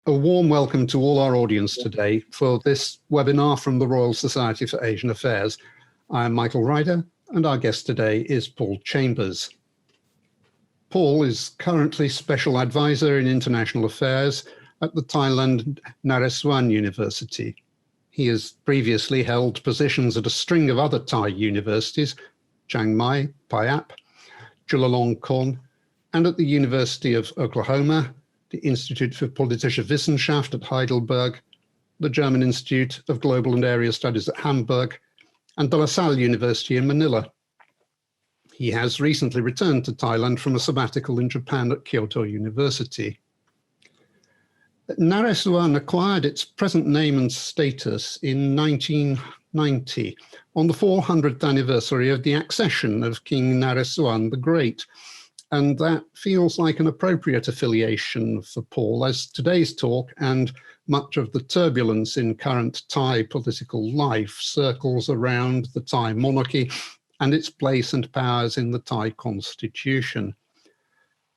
A warm welcome to all our audience today for this webinar from the Royal Society for Asian Affairs. I am Michael Ryder, and our guest today is Paul Chambers. Paul is currently Special Advisor in International Affairs at the Thailand Naresuan University. He has previously held positions at a string of other Thai universities, Chiang Mai, Payap, Chulalongkorn, and at the University of Oklahoma, the Institute for Politische Wissenschaft at Heidelberg, the German Institute of Global and Area Studies at Hamburg, and De La Salle University in Manila. He has recently returned to Thailand from a sabbatical in Japan at Kyoto University. Naresuan acquired its present name and status in 1990 on the 400th anniversary of the accession of King Naresuan the Great. And that feels like an appropriate affiliation for Paul, as today's talk and much of the turbulence in current Thai political life circles around the Thai monarchy and its place and powers in the Thai constitution.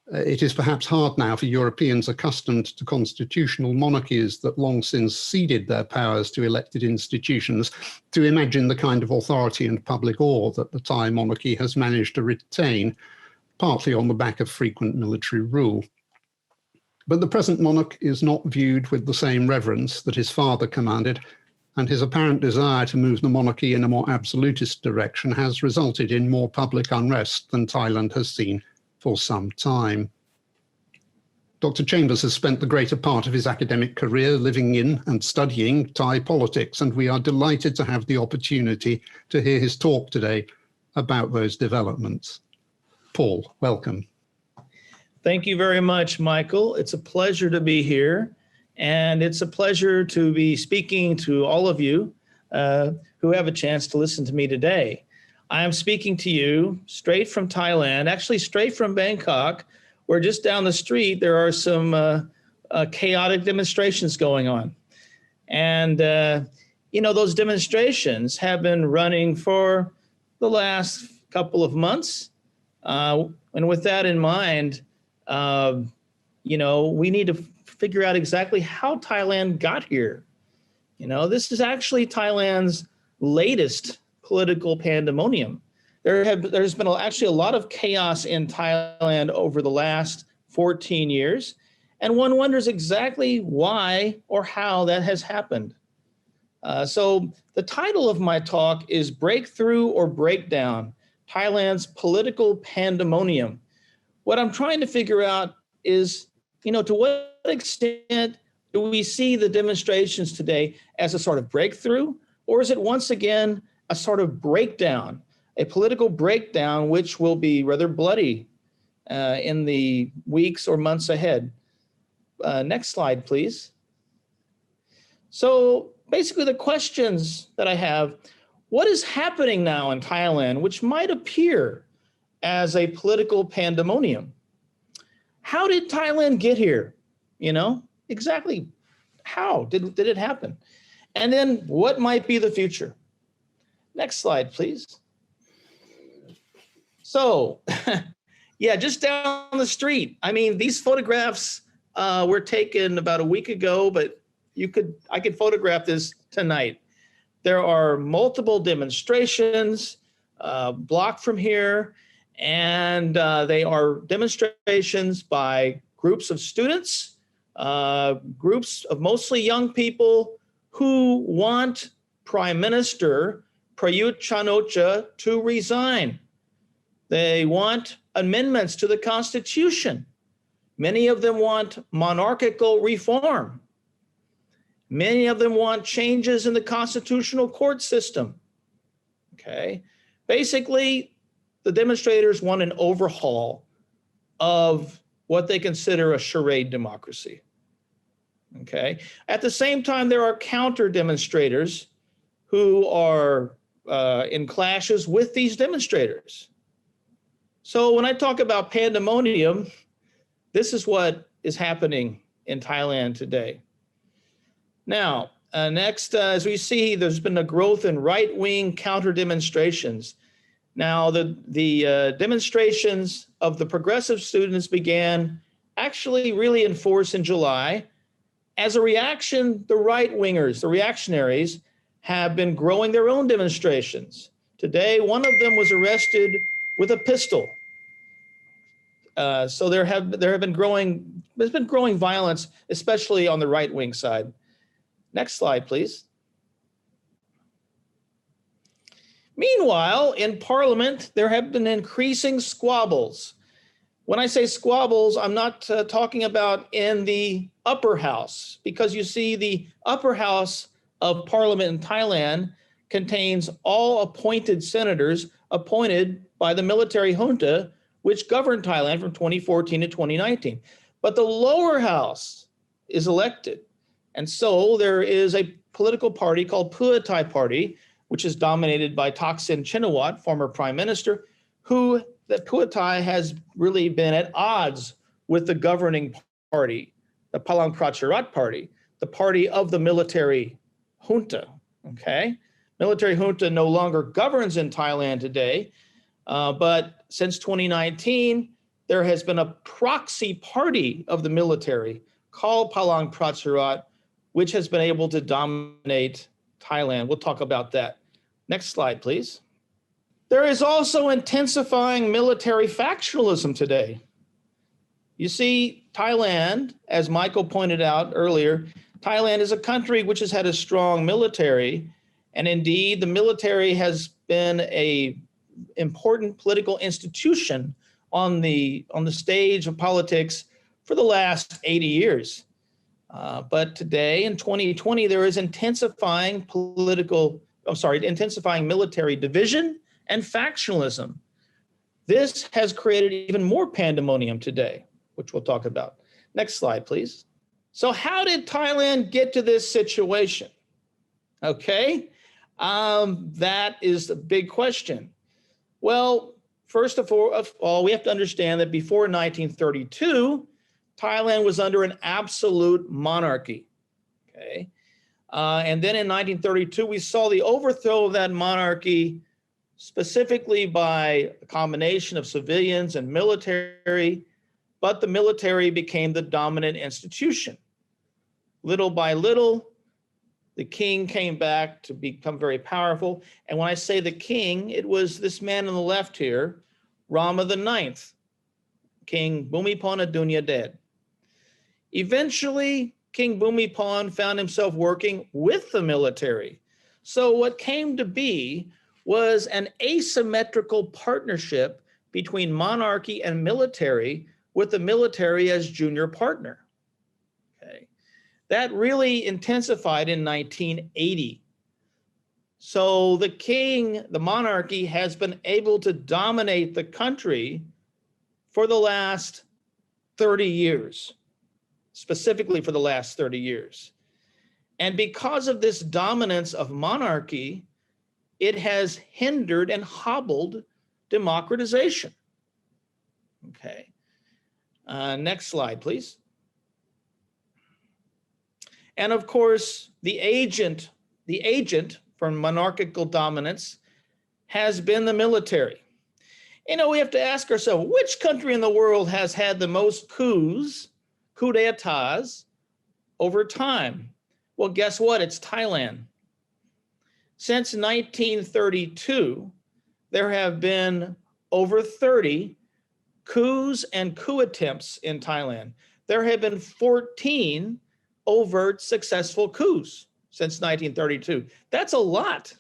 It is perhaps hard now for Europeans accustomed to constitutional monarchies that long since ceded their powers to elected institutions to imagine the kind of authority and public awe that the Thai monarchy has managed to retain, partly on the back of frequent military rule. But the present monarch is not viewed with the same reverence that his father commanded, and his apparent desire to move the monarchy in a more absolutist direction has resulted in more public unrest than Thailand has seen for some time. Dr. Chambers has spent the greater part of his academic career living in and studying Thai politics, and we are delighted to have the opportunity to hear his talk today about those developments. Paul, welcome. Thank you very much, Michael. It's a pleasure to be here, and it's a pleasure to be speaking to all of you who have a chance to listen to me today. I am speaking to you straight from Thailand, actually straight from Bangkok, where just down the street there are some chaotic demonstrations going on. And, those demonstrations have been running for the last couple of months. And with that in mind, we need to figure out exactly how Thailand got here. This is actually Thailand's latest political pandemonium. There's been actually a lot of chaos in Thailand over the last 14 years, and one wonders exactly why or how that has happened. So the title of my talk is Breakthrough or Breakdown: Thailand's Political Pandemonium. What I'm trying to figure out is, to what extent do we see the demonstrations today as a sort of breakthrough, or is it once again a sort of breakdown, a political breakdown which will be rather bloody in the weeks or months ahead? Next slide, please. So basically the questions that I have: what is happening now in Thailand, which might appear as a political pandemonium? How did Thailand get here? Exactly how did it happen? And then what might be the future? Next slide, please. So, just down the street. These photographs were taken about a week ago, but I could photograph this tonight. There are multiple demonstrations blocked from here, and they are demonstrations by groups of students, groups of mostly young people who want Prime Minister Prayut Chan-o-cha to resign. They want amendments to the Constitution. Many of them want monarchical reform. Many of them want changes in the constitutional court system. Okay. Basically, the demonstrators want an overhaul of what they consider a charade democracy. Okay. At the same time, there are counter demonstrators who are in clashes with these demonstrators. So when I talk about pandemonium, this is what is happening in Thailand today. Now, next, as we see, there's been a growth in right-wing counter demonstrations. Now, the demonstrations of the progressive students began actually really in force in July, As a reaction, the right-wingers, the reactionaries, have been growing their own demonstrations. Today, one of them was arrested with a pistol. So there's been growing violence, especially on the right-wing side. Next slide, please. Meanwhile, in Parliament, there have been increasing squabbles. When I say squabbles, I'm not talking about in the upper house, because you see the upper house of Parliament in Thailand contains all appointed senators appointed by the military junta, which governed Thailand from 2014 to 2019. But the lower house is elected. And so there is a political party called Pheu Thai Party, which is dominated by Thaksin Shinawatra, former prime minister, who that Pheu Thai has really been at odds with the governing party, the Palang Pracharat Party, the party of the military junta, okay? Military junta no longer governs in Thailand today, but since 2019, there has been a proxy party of the military called Palang Pracharat, which has been able to dominate Thailand. We'll talk about that. Next slide, please. There is also intensifying military factionalism today. You see, Thailand, as Michael pointed out earlier, Thailand is a country which has had a strong military, and indeed the military has been an important political institution on the stage of politics for the last 80 years. But today in 2020, there is intensifying military division and factionalism. This has created even more pandemonium today, which we'll talk about. Next slide, please. So how did Thailand get to this situation? Okay, that is the big question. Well, first of all, we have to understand that before 1932, Thailand was under an absolute monarchy, okay? And then in 1932, we saw the overthrow of that monarchy, specifically by a combination of civilians and military, but the military became the dominant institution. Little by little, the king came back to become very powerful. And when I say the king, it was this man on the left here, Rama IX, King Bhumibol Adulyadej. Eventually, King Bhumibol found himself working with the military. So what came to be was an asymmetrical partnership between monarchy and military, with the military as junior partner. Okay. That really intensified in 1980. So the king, the monarchy, has been able to dominate the country for the last 30 years, specifically for the last 30 years. And because of this dominance of monarchy, it has hindered and hobbled democratization. Okay. Next slide, please. And of course, the agent for monarchical dominance has been the military. You know, we have to ask ourselves, which country in the world has had the most coups, coup d'etats, over time? Well, guess what? It's Thailand. Since 1932, there have been over 30 coups and coup attempts in Thailand. There have been 14 overt successful coups since 1932. That's a lot.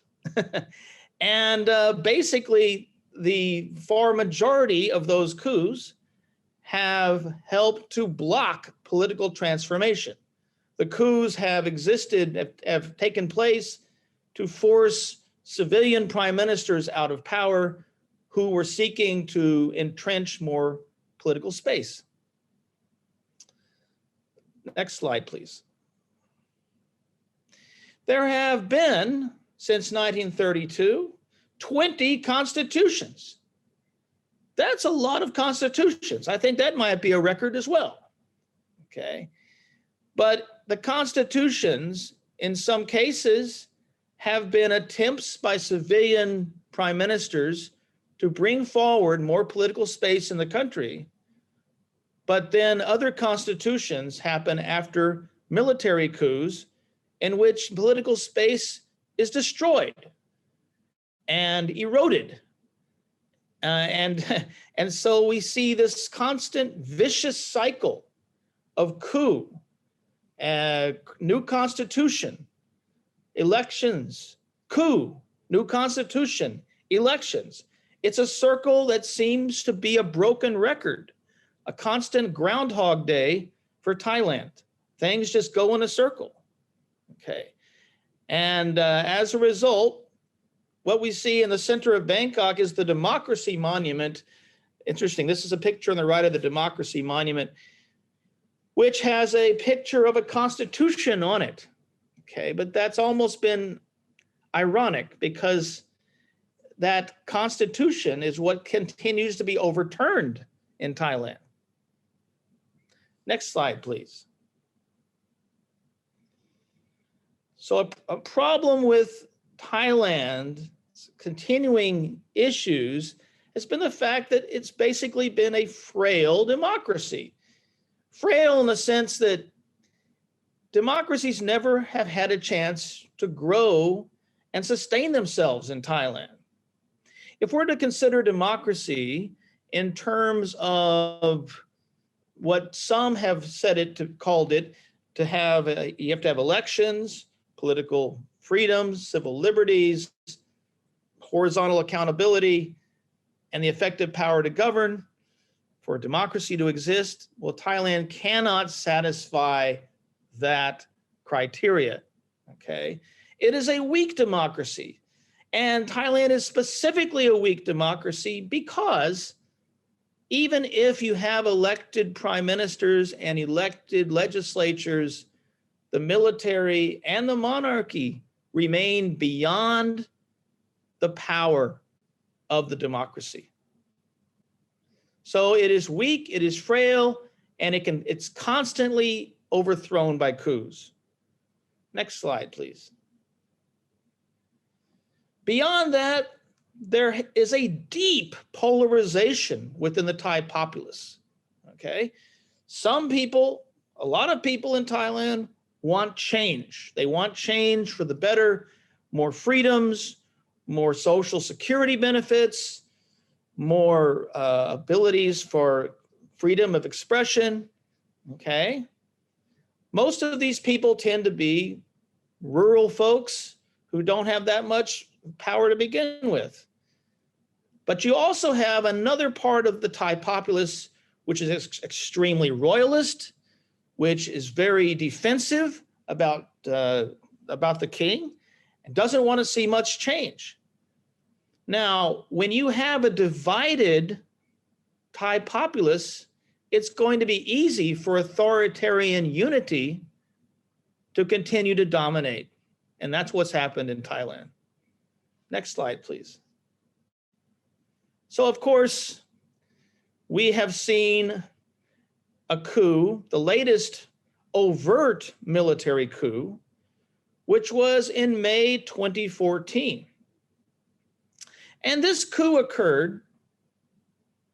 And basically, the far majority of those coups have helped to block political transformation. The coups have existed, have taken place to force civilian prime ministers out of power who were seeking to entrench more political space. Next slide, please. There have been, since 1932, 20 constitutions. That's a lot of constitutions. I think that might be a record as well. Okay. But the constitutions, in some cases, have been attempts by civilian prime ministers to bring forward more political space in the country. But then other constitutions happen after military coups in which political space is destroyed and eroded. And so we see this constant vicious cycle of coup, new constitution, elections, coup, new constitution, elections. It's a circle that seems to be a broken record, a constant Groundhog Day for Thailand. Things just go in a circle, okay? And as a result, what we see in the center of Bangkok is the Democracy Monument. Interesting, this is a picture on the right of the Democracy Monument, which has a picture of a constitution on it, okay? But that's almost been ironic because that constitution is what continues to be overturned in Thailand. Next slide, please. So a problem with Thailand's continuing issues has been the fact that it's basically been a frail democracy. Frail in the sense that democracies never have had a chance to grow and sustain themselves in Thailand. If we're to consider democracy in terms of what some have said called it, you have to have elections, political freedoms, civil liberties, horizontal accountability, and the effective power to govern for democracy to exist, well, Thailand cannot satisfy that criteria, okay? It is a weak democracy, and Thailand is specifically a weak democracy because even if you have elected prime ministers and elected legislatures, the military and the monarchy remain beyond the power of the democracy. So it is weak, it is frail, and it's constantly overthrown by coups. Next slide, please. Beyond that, there is a deep polarization within the Thai populace, okay? Some people, a lot of people in Thailand want change. They want change for the better, more freedoms, more social security benefits, more abilities for freedom of expression, okay? Most of these people tend to be rural folks who don't have that much power to begin with. But you also have another part of the Thai populace, which is extremely royalist, which is very defensive about the king, and doesn't want to see much change. Now, when you have a divided Thai populace, it's going to be easy for authoritarian unity to continue to dominate. And that's what's happened in Thailand. Next slide, please. So, of course, we have seen a coup, the latest overt military coup, which was in May 2014. And this coup occurred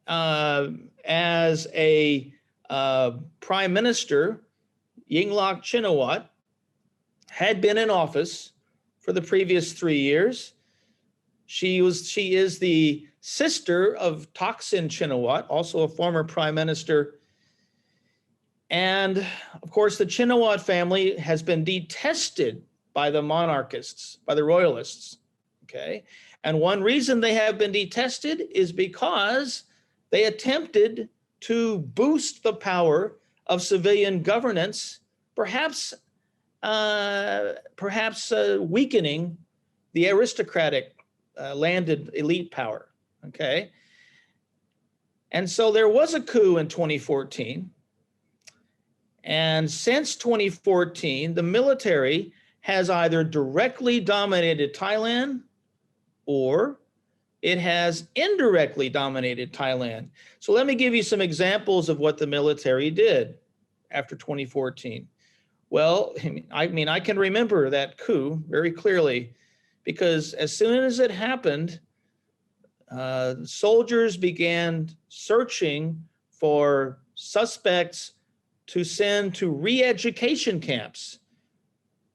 as a prime minister, Yingluck Shinawatra, had been in office for the previous 3 years. She is the sister of Thaksin Shinawatra, also a former prime minister. And of course, the Shinawatra family has been detested by the monarchists, by the royalists, okay? And one reason they have been detested is because they attempted to boost the power of civilian governance, perhaps weakening the aristocratic landed elite power, okay? And so there was a coup in 2014. And since 2014, the military has either directly dominated Thailand or it has indirectly dominated Thailand. So let me give you some examples of what the military did after 2014. Well, I can remember that coup very clearly because as soon as it happened, soldiers began searching for suspects to send to re-education camps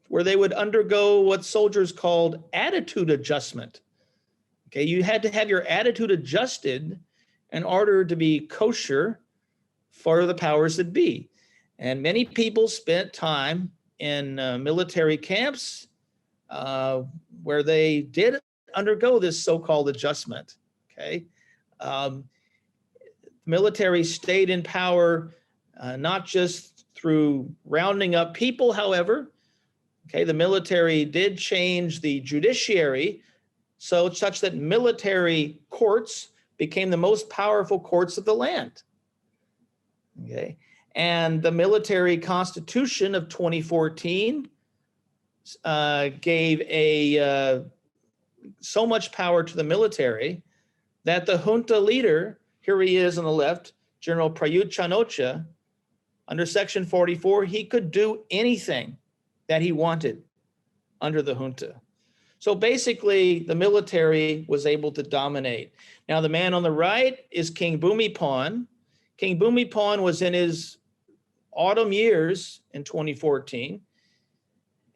where they would undergo what soldiers called attitude adjustment. Okay, you had to have your attitude adjusted in order to be kosher for the powers that be. And many people spent time in military camps where they did undergo this so-called adjustment, okay? Military stayed in power, not just through rounding up people, however. Okay, the military did change the judiciary such that military courts became the most powerful courts of the land. Okay, and the military constitution of 2014 gave so much power to the military that the junta leader, here he is on the left, General Prayut Chan-o-cha, under Section 44, he could do anything that he wanted under the junta. So basically, the military was able to dominate. Now, the man on the right is King Bhumibol. King Bhumibol was in his autumn years in 2014,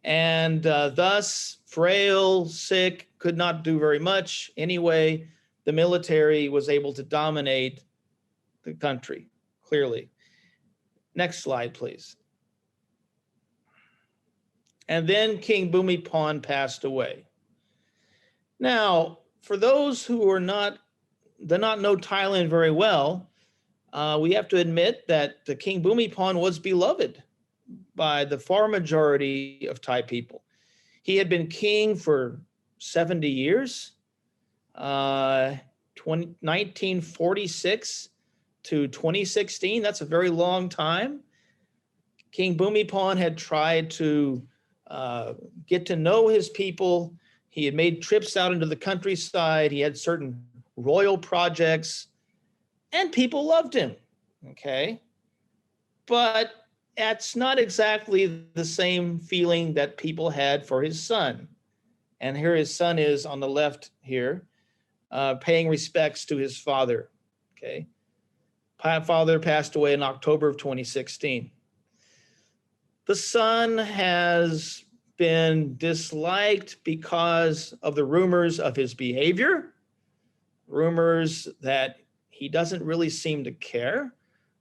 and thus frail, sick, could not do very much. Anyway, the military was able to dominate the country, clearly. Next slide, please. And then King Bhumibol passed away. Now, for those who do not know Thailand very well, we have to admit that the King Bhumibol was beloved by the far majority of Thai people. He had been king for 70 years, 1946 to 2016. That's a very long time. King Bhumibol had tried to get to know his people. He had made trips out into the countryside. He had certain royal projects, and people loved him, okay? But that's not exactly the same feeling that people had for his son. And here his son is on the left here, paying respects to his father, okay? Father passed away in October of 2016. The son has been disliked because of the rumors of his behavior, rumors that he doesn't really seem to care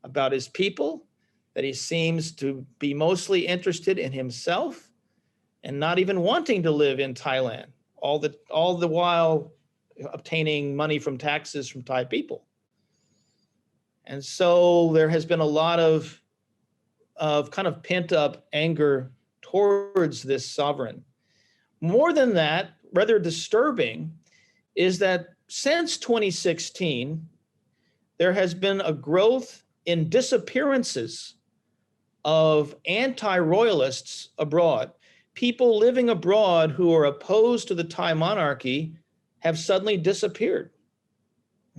about his people, that he seems to be mostly interested in himself and not even wanting to live in Thailand, all the while obtaining money from taxes from Thai people. And so there has been a lot of kind of pent up anger towards this sovereign. More than that, rather disturbing, is that since 2016, there has been a growth in disappearances of anti-royalists abroad. People living abroad who are opposed to the Thai monarchy have suddenly disappeared,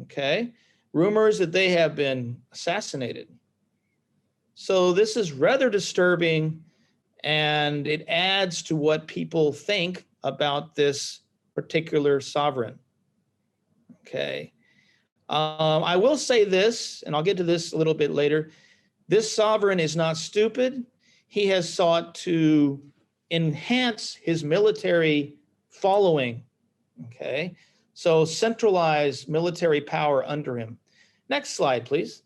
okay? Rumors that they have been assassinated. So this is rather disturbing, and it adds to what people think about this particular sovereign, okay? I will say this, and I'll get to this a little bit later. This sovereign is not stupid. He has sought to enhance his military following, okay? So centralize military power under him. Next slide, please.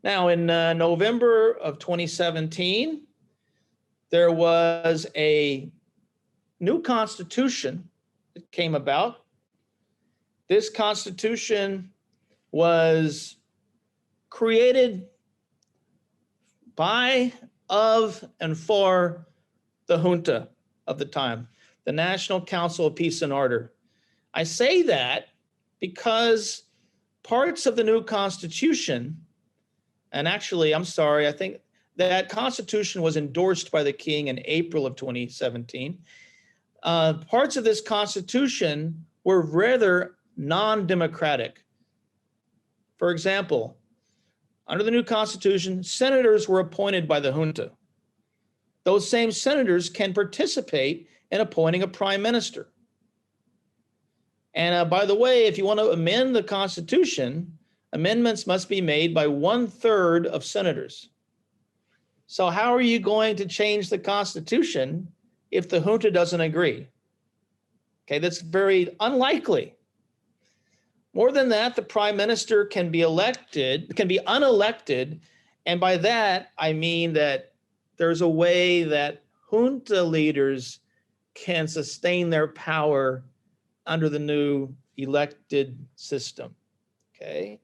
Now, in November of 2017, there was a new constitution that came about. This constitution was created by, of, and for the junta of the time, the National Council of Peace and Order. I say that because parts of the new constitution, and actually, I'm sorry, I think that constitution was endorsed by the king in April of 2017. Parts of this constitution were rather non-democratic. For example, under the new constitution, senators were appointed by the junta. Those same senators can participate in appointing a prime minister. And by the way, if you want to amend the constitution, amendments must be made by 1/3 of senators. So how are you going to change the Constitution if the junta doesn't agree? Okay, that's very unlikely. More than that, the prime minister can be unelected. And by that, I mean that there's a way that junta leaders can sustain their power under the new elected system. Okay.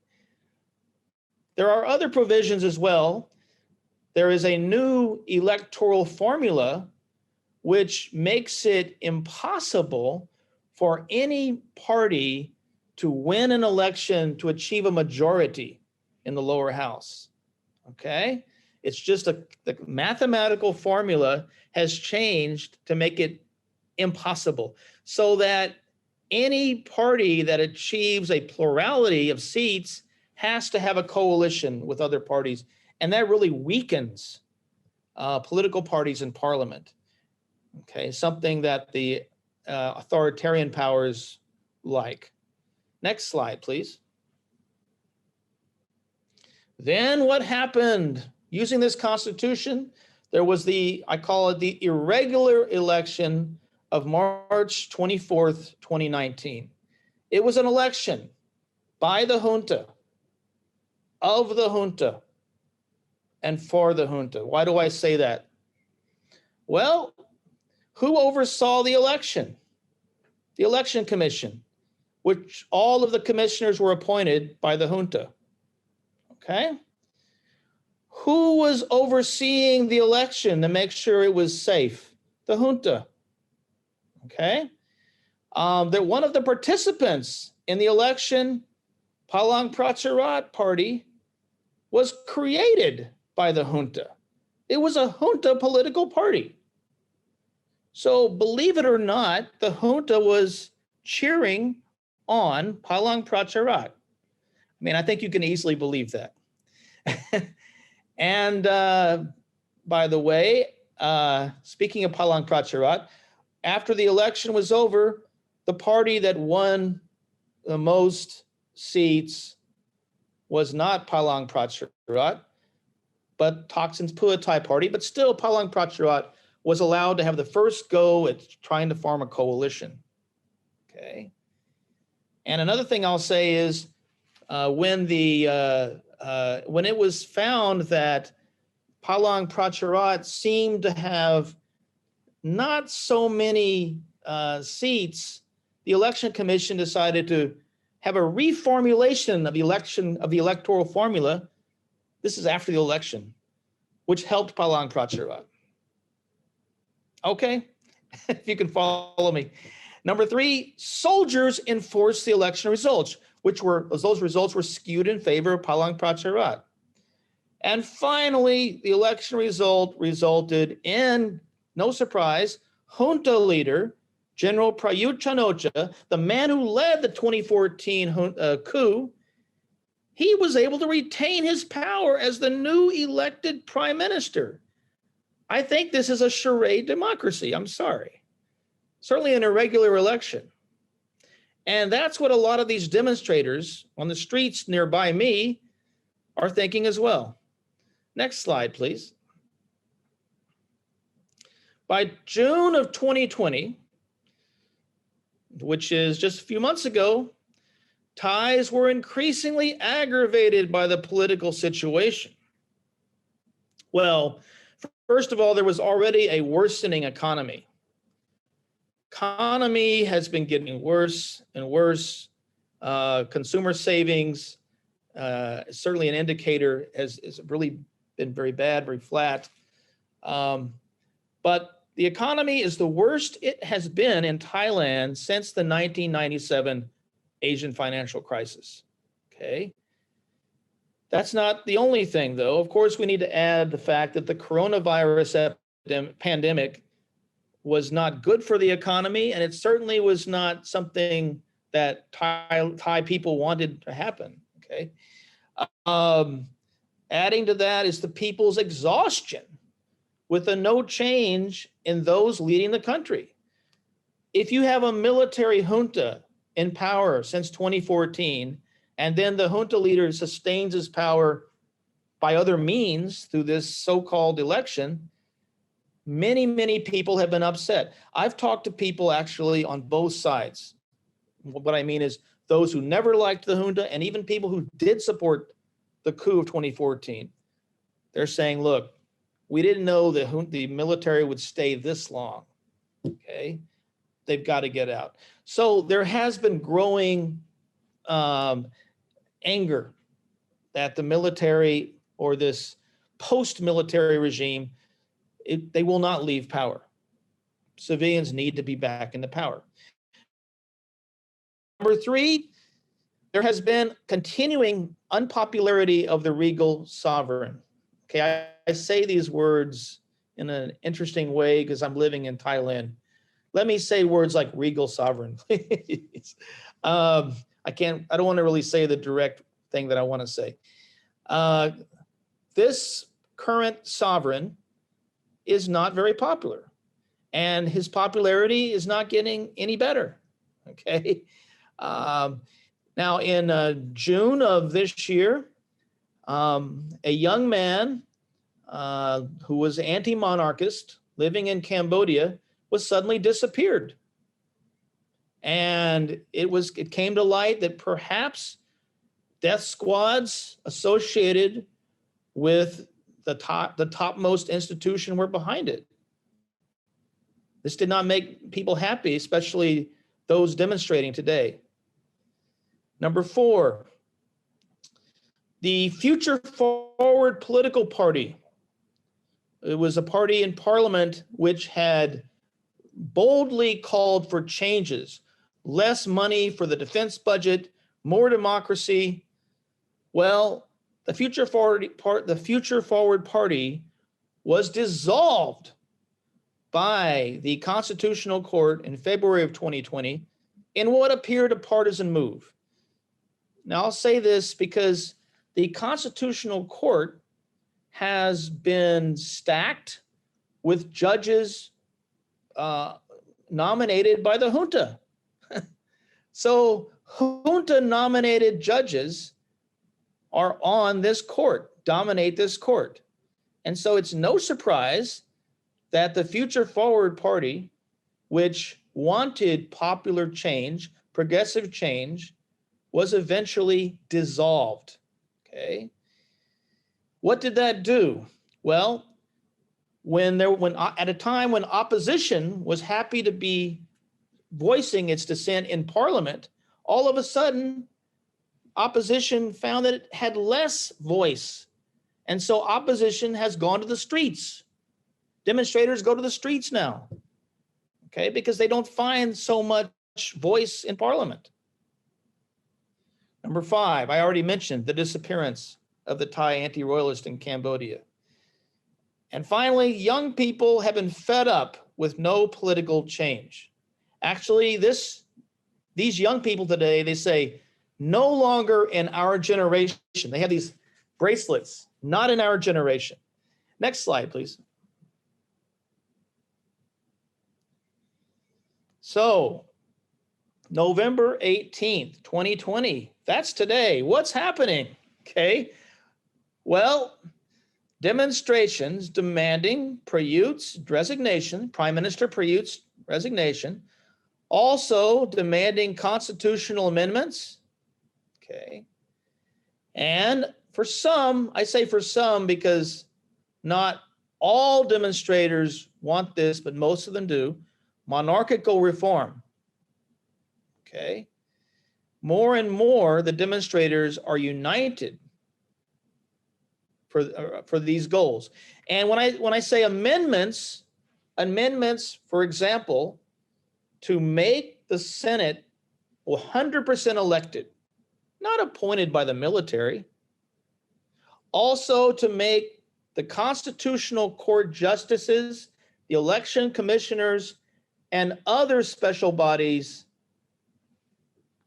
There are other provisions as well. There is a new electoral formula which makes it impossible for any party to win an election to achieve a majority in the lower house. Okay? It's just the mathematical formula has changed to make it impossible, so that any party that achieves a plurality of seats has to have a coalition with other parties. And that really weakens political parties in parliament. Okay, something that the authoritarian powers like. Next slide, please. Then what happened? Using this constitution, there was I call it the irregular election of March 24th, 2019. It was an election by the junta, of the junta, and for the junta. Why do I say that? Well, who oversaw the election? The election commission, which all of the commissioners were appointed by the junta. Okay? Who was overseeing the election to make sure it was safe? The junta. Okay? That one of the participants in the election, Palang Pracharat Party, was created by the junta. It was a junta political party. So believe it or not, the junta was cheering on Palang Pracharat. I mean, I think you can easily believe that. And by the way, speaking of Palang Pracharat, after the election was over, the party that won the most seats was not Palang Pracharat, but Thaksin's Pheu Party, but still Palang Pracharat was allowed to have the first go at trying to form a coalition. Okay. And another thing I'll say is when it was found that Palang Pracharat seemed to have not so many seats, the election commission decided to have a reformulation of the electoral formula. This is after the election, which helped Palang Pracharat. Okay, if you can follow me. Number 3, soldiers enforced the election results, those results were skewed in favor of Palang Pracharat. And finally, the election result resulted in, no surprise, junta leader, General Prayut Chan-o-cha, the man who led the 2014 coup, he was able to retain his power as the new elected prime minister. I think this is a charade democracy. I'm sorry. Certainly an irregular election. And that's what a lot of these demonstrators on the streets nearby me are thinking as well. Next slide, please. By June of 2020, which is just a few months ago, Thais were increasingly aggravated by the political situation. Well, first of all, there was already a worsening economy. Economy has been getting worse and worse. Consumer savings, certainly an indicator, has really been very bad, very flat. But the economy is the worst it has been in Thailand since the 1997 Asian financial crisis. Okay. That's not the only thing, though. Of course, we need to add the fact that the coronavirus pandemic was not good for the economy, and it certainly was not something that Thai people wanted to happen. Okay. Adding to that is the people's exhaustion with a no change in those leading the country. If you have a military junta in power since 2014, And then the junta leader sustains his power by other means through this so-called election. Many, many people have been upset. I've talked to people actually on both sides. What I mean is those who never liked the junta and even people who did support the coup of 2014. They're saying, look, we didn't know the military would stay this long, okay? They've got to get out. So there has been growing anger that the military or this post-military regime, they will not leave power. Civilians need to be back into power. Number three, there has been continuing unpopularity of the regal sovereign. Okay, I say these words in an interesting way because I'm living in Thailand. Let me say words like regal sovereign, please. I don't want to really say the direct thing that I want to say. This current sovereign is not very popular, and his popularity is not getting any better, okay? Now, in June of this year, a young man who was anti-monarchist living in Cambodia was suddenly disappeared. And it came to light that perhaps death squads associated with the topmost institution were behind it. This did not make people happy, especially those demonstrating today. Number four, the Future Forward political party. It was a party in parliament which had boldly called for changes, less money for the defense budget, more democracy. Well, the Future Forward Party was dissolved by the Constitutional Court in February of 2020 in what appeared a partisan move. Now, I'll say this because the Constitutional Court has been stacked with judges nominated by the junta. So junta nominated judges are on this court, dominate this court. And so it's no surprise that the Future Forward Party, which wanted popular change, progressive change, was eventually dissolved, okay? What did that do? Well, at a time when opposition was happy to be voicing its dissent in parliament, all of a sudden, opposition found that it had less voice. And so opposition has gone to the streets. Demonstrators go to the streets now, okay, because they don't find so much voice in parliament. Number five, I already mentioned the disappearance of the Thai anti-royalist in Cambodia. And finally, young people have been fed up with no political change. Actually, these young people today, they say, no longer in our generation. They have these bracelets, not in our generation. Next slide, please. So, November 18th, 2020, that's today. What's happening? Okay. Well, demonstrations demanding Prayut's resignation, Prime Minister Prayut's resignation, also demanding constitutional amendments. Okay. And for some, I say for some because not all demonstrators want this, but most of them do, monarchical reform. Okay. More and more, the demonstrators are united for these goals. And when I say amendments, for example, to make the Senate 100% elected, not appointed by the military. Also to make the Constitutional Court justices, the election commissioners, and other special bodies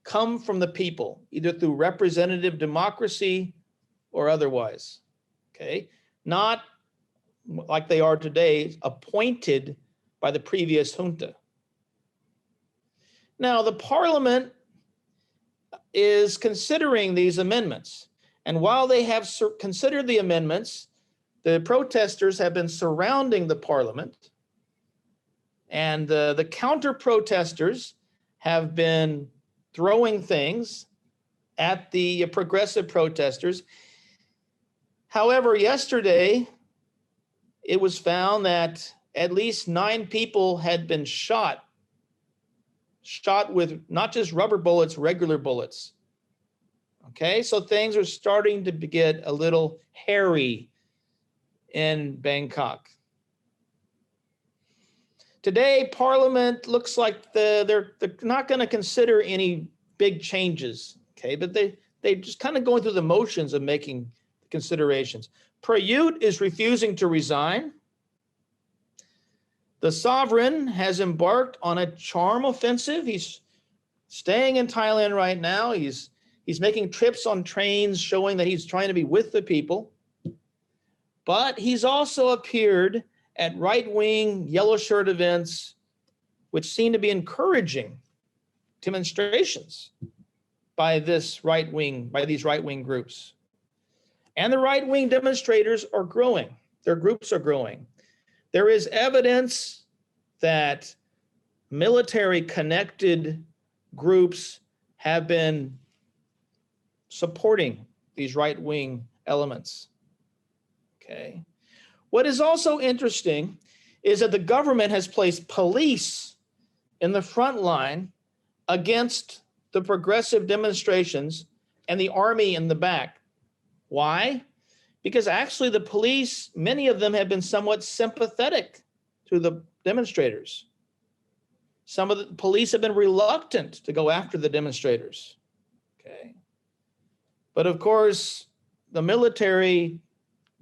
come from the people, either through representative democracy or otherwise, okay? Not like they are today, appointed by the previous junta. Now, the parliament is considering these amendments. And while they have considered the amendments, the protesters have been surrounding the parliament, and the counter protesters have been throwing things at the progressive protesters. However, yesterday, it was found that at least 9 people had been shot with not just rubber bullets, regular bullets. Okay, so things are starting to get a little hairy in Bangkok. Today, Parliament looks like they're not going to consider any big changes, okay, but they just kind of going through the motions of making considerations. Prayut is refusing to resign. The sovereign has embarked on a charm offensive. He's staying in Thailand right now. He's making trips on trains showing that he's trying to be with the people. But he's also appeared at right-wing yellow shirt events, which seem to be encouraging demonstrations by these right-wing groups. And the right-wing demonstrators are growing. Their groups are growing. There is evidence that military-connected groups have been supporting these right-wing elements. Okay. What is also interesting is that the government has placed police in the front line against the progressive demonstrations and the army in the back. Why? Because actually the police, many of them have been somewhat sympathetic to the demonstrators. Some of the police have been reluctant to go after the demonstrators. Okay. But of course, the military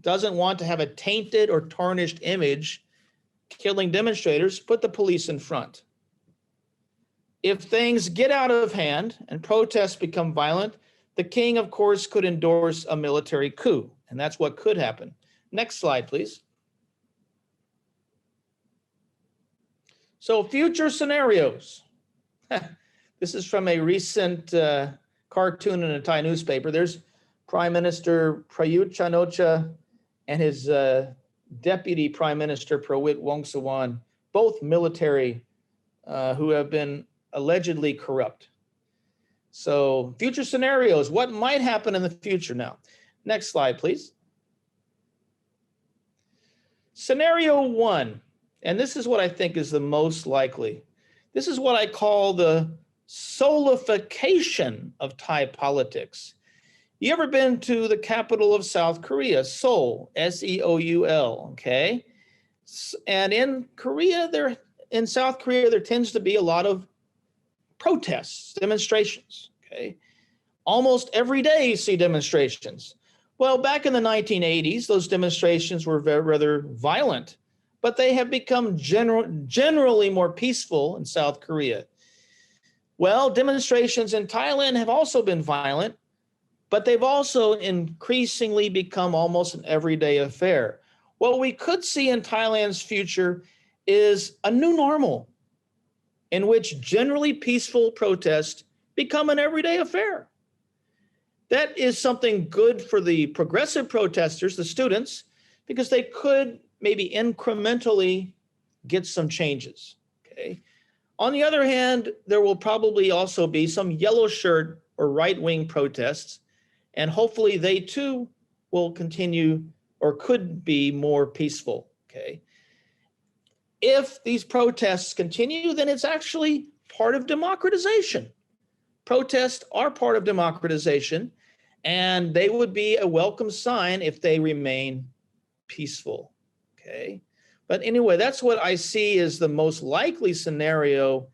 doesn't want to have a tainted or tarnished image killing demonstrators, put the police in front. If things get out of hand and protests become violent, the king, of course, could endorse a military coup, and that's what could happen. Next slide, please. So future scenarios. This is from a recent cartoon in a Thai newspaper. There's Prime Minister Prayut Chan-o-cha and his Deputy Prime Minister Prawit Wongsuwan, both military who have been allegedly corrupt. So future scenarios, what might happen in the future now? Next slide, please. Scenario 1, and this is what I think is the most likely. This is what I call the Seoulification of Thai politics. You ever been to the capital of South Korea, Seoul, S-E-O-U-L, okay? And in South Korea, there tends to be a lot of protests, demonstrations, okay? Almost every day you see demonstrations. Well, back in the 1980s, those demonstrations were rather violent, but they have become generally more peaceful in South Korea. Well, demonstrations in Thailand have also been violent, but they've also increasingly become almost an everyday affair. What we could see in Thailand's future is a new normal in which generally peaceful protests become an everyday affair. That is something good for the progressive protesters, the students, because they could maybe incrementally get some changes, okay? On the other hand, there will probably also be some yellow shirt or right-wing protests, and hopefully they too will continue or could be more peaceful, okay? If these protests continue, then it's actually part of democratization. Protests are part of democratization, and they would be a welcome sign if they remain peaceful, okay? But anyway, that's what I see as the most likely scenario,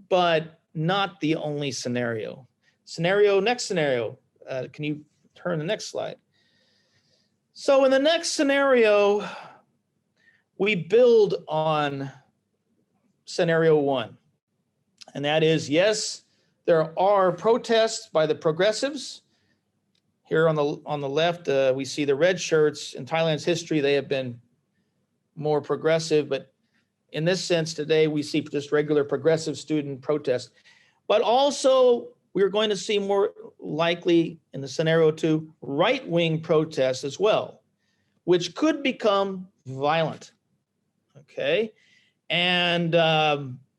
but not the only scenario. Next scenario. Can you turn the next slide? So in the next scenario, we build on scenario 1. And that is, yes, there are protests by the progressives. Here on the left, we see the red shirts. In Thailand's history, they have been more progressive, but in this sense today, we see just regular progressive student protest. But also we are going to see more likely in the scenario 2 right-wing protests as well, which could become violent. Okay, and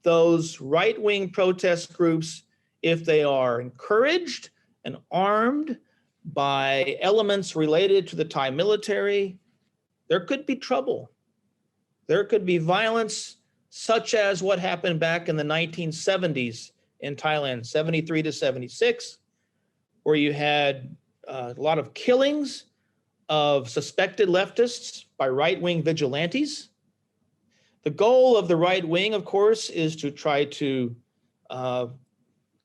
those right-wing protest groups, if they are encouraged and armed by elements related to the Thai military, there could be trouble. There could be violence, such as what happened back in the 1970s in Thailand, 73 to 76, where you had a lot of killings of suspected leftists by right-wing vigilantes. The goal of the right wing, of course, is to try to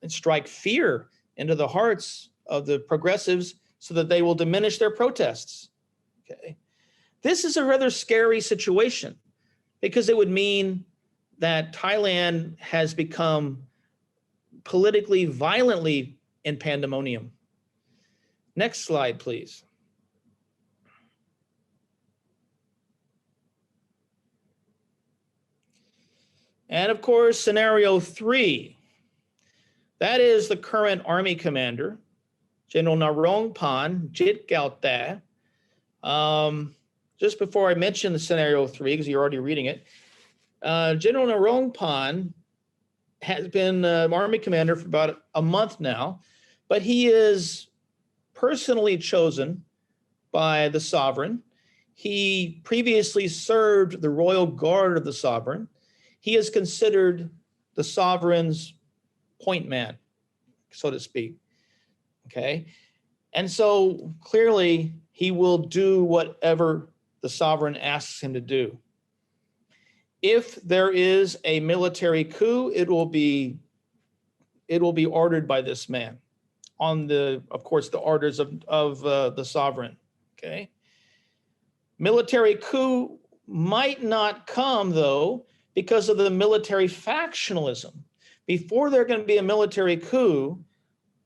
strike fear into the hearts of the progressives so that they will diminish their protests. Okay. This is a rather scary situation because it would mean that Thailand has become politically violently in pandemonium. Next slide, please. And of course, scenario 3, that is the current army commander, General Narongpan Jitgalta. Just before I mention the scenario 3, because you're already reading it, General Narongpan has been army commander for about a month now, but he is personally chosen by the sovereign. He previously served the royal guard of the sovereign. He is considered the sovereign's point man, so to speak. Okay. And so clearly he will do whatever the sovereign asks him to do. If there is a military coup, it will be ordered by this man on of course, the orders of the sovereign. Okay. Military coup might not come though, because of the military factionalism. Before there can be a military coup,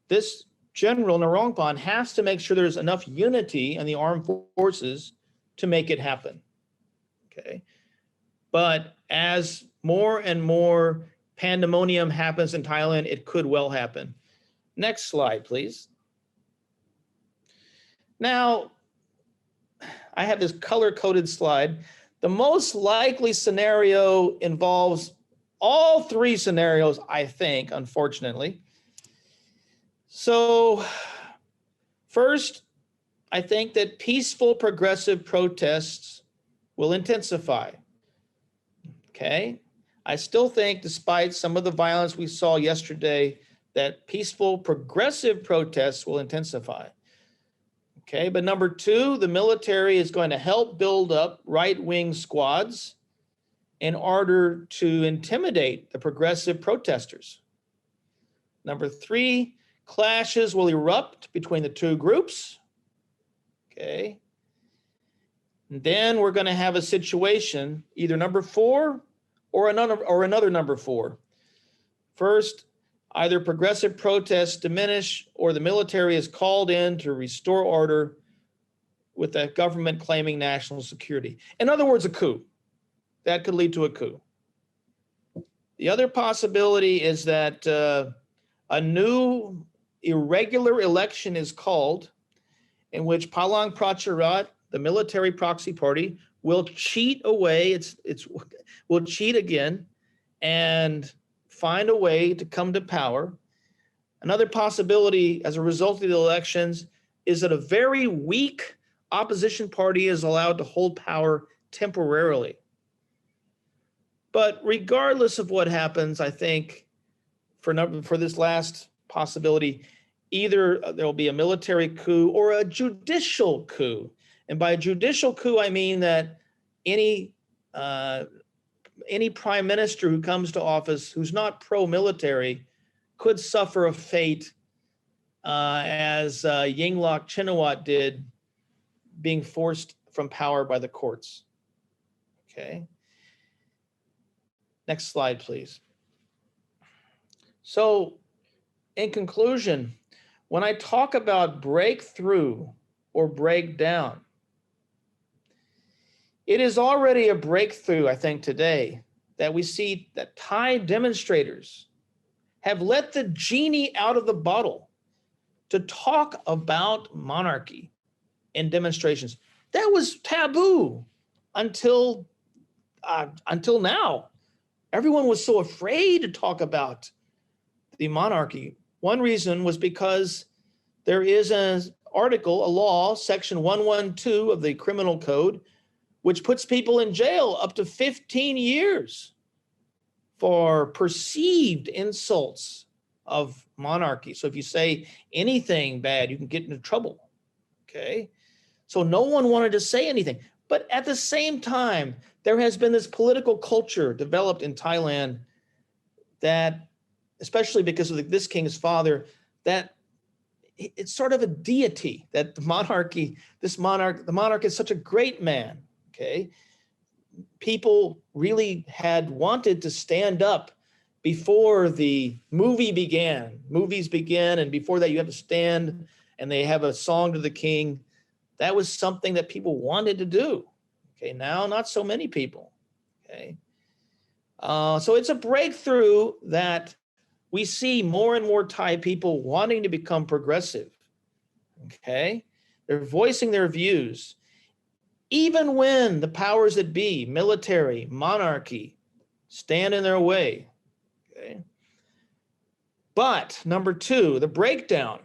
this General Narongpan has to make sure there's enough unity in the armed forces to make it happen. Okay. But as more and more pandemonium happens in Thailand, it could well happen. Next slide, please. Now, I have this color-coded slide. The most likely scenario involves all 3 scenarios, I think, unfortunately. So first, I think that peaceful progressive protests will intensify. Okay. I still think, despite some of the violence we saw yesterday, that peaceful progressive protests will intensify. Okay, but number 2, the military is going to help build up right-wing squads in order to intimidate the progressive protesters. Number 3, clashes will erupt between the 2 groups. Okay. And then we're going to have a situation, either number 4 or another number 4. First, either progressive protests diminish or the military is called in to restore order with the government claiming national security. In other words, a coup. That could lead to a coup. The other possibility is that a new irregular election is called in which Palang Pracharat, the military proxy party, will cheat away, will cheat again and find a way to come to power. Another possibility as a result of the elections is that a very weak opposition party is allowed to hold power temporarily. But regardless of what happens, I think for this last possibility, either there will be a military coup or a judicial coup. And by a judicial coup, I mean that any prime minister who comes to office who's not pro-military could suffer a fate as Yingluck Chinawat did, being forced from power by the courts. Okay. Next slide, please. So, in conclusion, when I talk about breakthrough or breakdown, it is already a breakthrough, I think, today that we see that Thai demonstrators have let the genie out of the bottle to talk about monarchy in demonstrations. That was taboo until now. Everyone was so afraid to talk about the monarchy. One reason was because there is an article, a law, section 112 of the criminal code, which puts people in jail up to 15 years for perceived insults of monarchy. So if you say anything bad, you can get into trouble, okay? So no one wanted to say anything. But at the same time, there has been this political culture developed in Thailand that, especially because of this king's father, that it's sort of a deity, that the monarch is such a great man, okay? People really had wanted to stand up before the movie began. Movies begin, and before that you have to stand and they have a song to the king. That was something that people wanted to do. Okay, now not so many people. Okay, so it's a breakthrough that we see more and more Thai people wanting to become progressive. Okay, they're voicing their views, even when the powers that be, military, monarchy, stand in their way. Okay, but number two, the breakdown.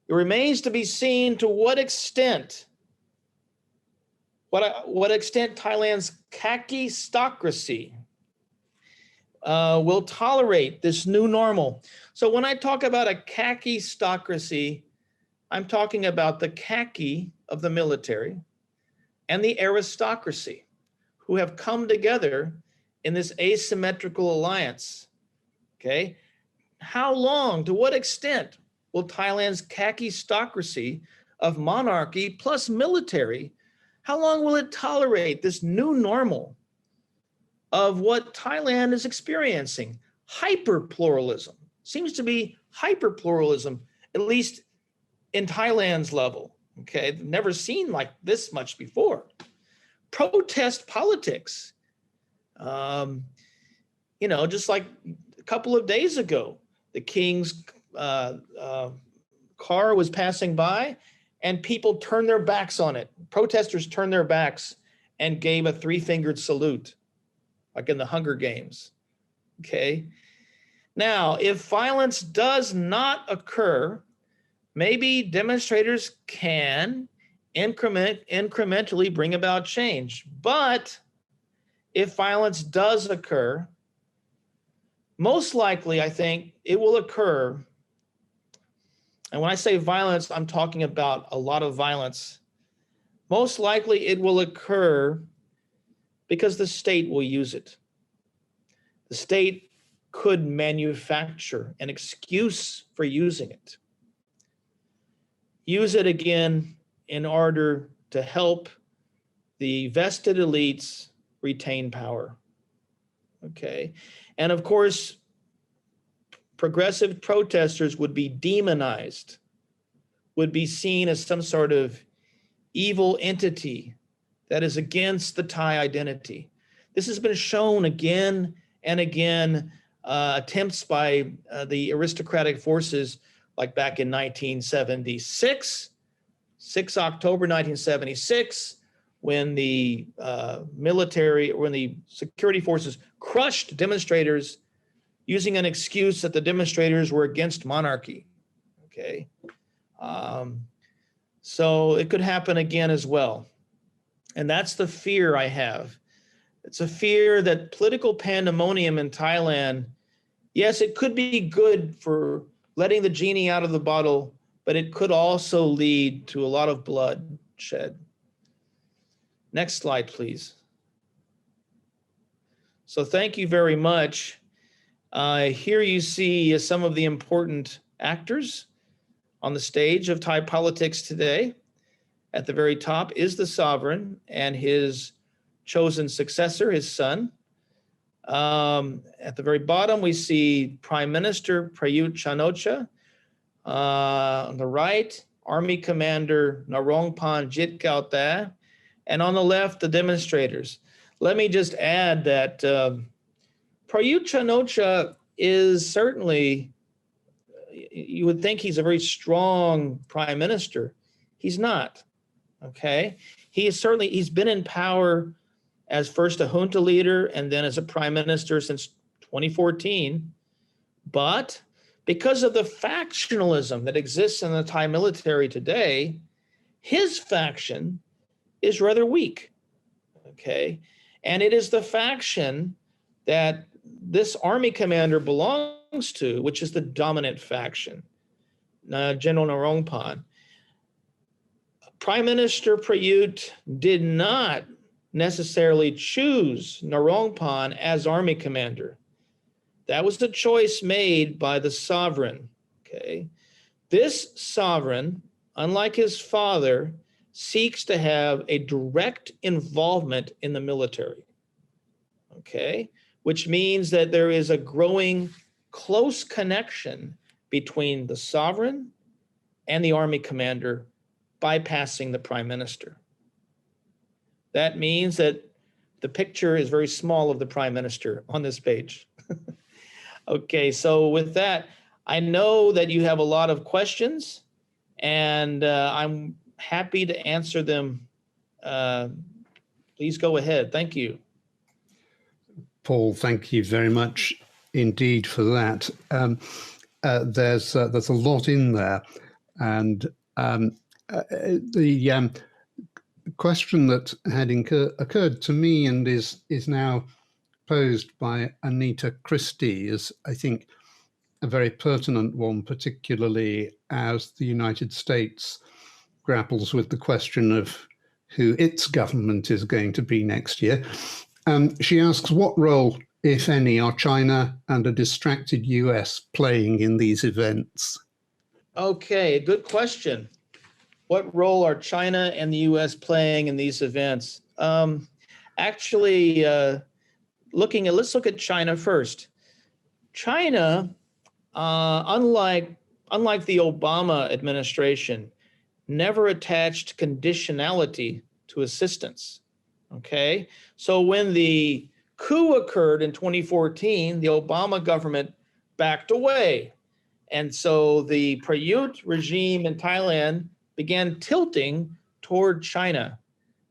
It remains to be seen to what extent Thailand's kakistocracy will tolerate this new normal. So when I talk about a kakistocracy, I'm talking about the kaki of the military and the aristocracy who have come together in this asymmetrical alliance. Okay, how long, to what extent will Thailand's kakistocracy of monarchy plus military, how long will it tolerate this new normal of what Thailand is experiencing? Hyper-pluralism. Seems to be hyper-pluralism, at least in Thailand's level. Okay, never seen like this much before. Protest politics. Just like a couple of days ago, the king's car was passing by and people turned their backs on it. Protesters turned their backs and gave a three-fingered salute, like in the Hunger Games. Okay. Now, if violence does not occur, maybe demonstrators can incrementally bring about change. But if violence does occur, most likely, I think, it will occur. And when I say violence, I'm talking about a lot of violence. Most likely it will occur because the state will use it. The state could manufacture an excuse for using it. Use it again in order to help the vested elites retain power. Okay. And of course, progressive protesters would be demonized, would be seen as some sort of evil entity that is against the Thai identity. This has been shown again and again, attempts by the aristocratic forces, like back in 1976, 6 October 1976, when the security forces crushed demonstrators using an excuse that the demonstrators were against monarchy. Okay. So it could happen again as well. And that's the fear I have. It's a fear that political pandemonium in Thailand, yes, it could be good for letting the genie out of the bottle, but it could also lead to a lot of bloodshed. Next slide, please. So thank you very much. Here you see some of the important actors on the stage of Thai politics today. At the very top is the sovereign and his chosen successor, his son. At the very bottom, we see Prime Minister Prayut Chan-o-cha. On the right, Army Commander Narongpan Jitkaewtha. And on the left, the demonstrators. Let me just add that Prayut Chan-o-cha is certainly, you would think he's a very strong prime minister. He's not, okay? He's been in power as first a junta leader and then as a prime minister since 2014. But because of the factionalism that exists in the Thai military today, his faction is rather weak, okay? And it is the faction that this army commander belongs to, which is the dominant faction, General Narongpan. Prime Minister Prayut did not necessarily choose Narongpan as army commander. That was the choice made by the sovereign, okay? This sovereign, unlike his father, seeks to have a direct involvement in the military, okay? Which means that there is a growing close connection between the sovereign and the army commander bypassing the prime minister. That means that the picture is very small of the prime minister on this page. Okay, so with that, I know that you have a lot of questions, and I'm happy to answer them. Please go ahead. Thank you. Paul, thank you very much indeed for that. There's a lot in there, and the question that had occurred to me and is now posed by Anita Christie is, I think, a very pertinent one, particularly as the United States grapples with the question of who its government is going to be next year. She asks, what role, if any, are China and a distracted US playing in these events? Okay, good question. What role are China and the US playing in these events? Let's look at China first. China, unlike the Obama administration, never attached conditionality to assistance, okay? So when the coup occurred in 2014, the Obama government backed away. And so the Prayut regime in Thailand began tilting toward China.